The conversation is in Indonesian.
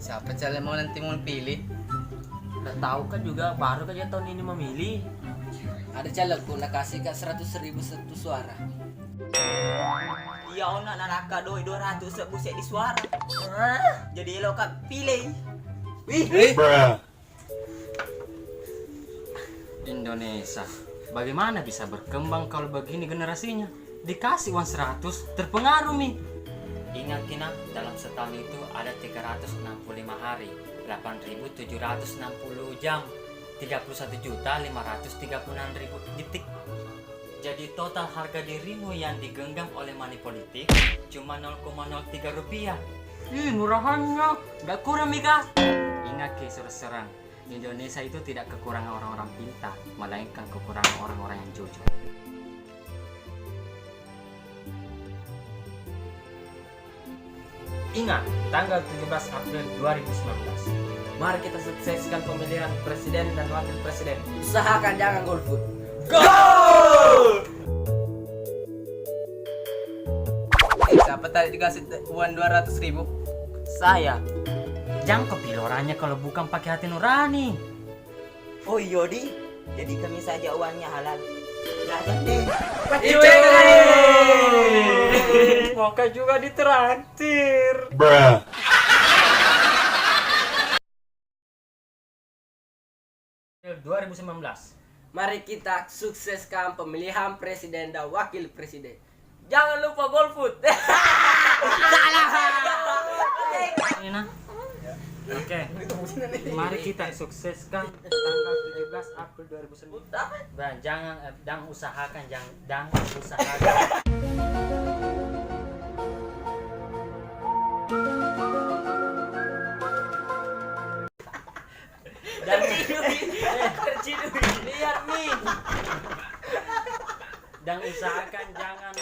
Siapa calon mau nanti mau pilih? Udah tahu kan juga baru aja tahun ini memilih. Ada calegku nak kasih kak 100.000 satu suara. Ya ona nanaka doi 200 sebusek di suara. Jadi lo kan pilih. Wih, Indonesia, bagaimana bisa berkembang kalau begini generasinya? Dikasih uang 100, terpengaruh nih. Ingat Kina, dalam setahun itu ada 365 hari, 8.760 jam, 31.536.000 detik. Jadi total harga dirimu yang digenggam oleh money politik cuma 0,03 rupiah. Ih, murahannya, gak kurang Mika. Ingat Ki, serang Indonesia itu tidak kekurangan orang-orang pintar, melainkan kekurangan orang-orang yang jujur. Ingat, tanggal 17 April 2019. Mari kita sukseskan pemilihan presiden dan wakil presiden. usahakan jangan golput. Siapa tadi dikasih uang 200.000? Saya. Jangan kepilih orangnya kalau bukan pakai hati nurani. Oh iya di. Jadi kami saja uangnya halal. Jajan deh. Moka juga ditraktir. 2019. Mari kita sukseskan pemilihan presiden dan wakil presiden. Jangan lupa golput. Nina. Oke. Mari kita sukseskan tanggal 17 April 2019. Dan jangan usahakan jangan usahakan. Terciduk. Lihat nih. Dan usahakan jangan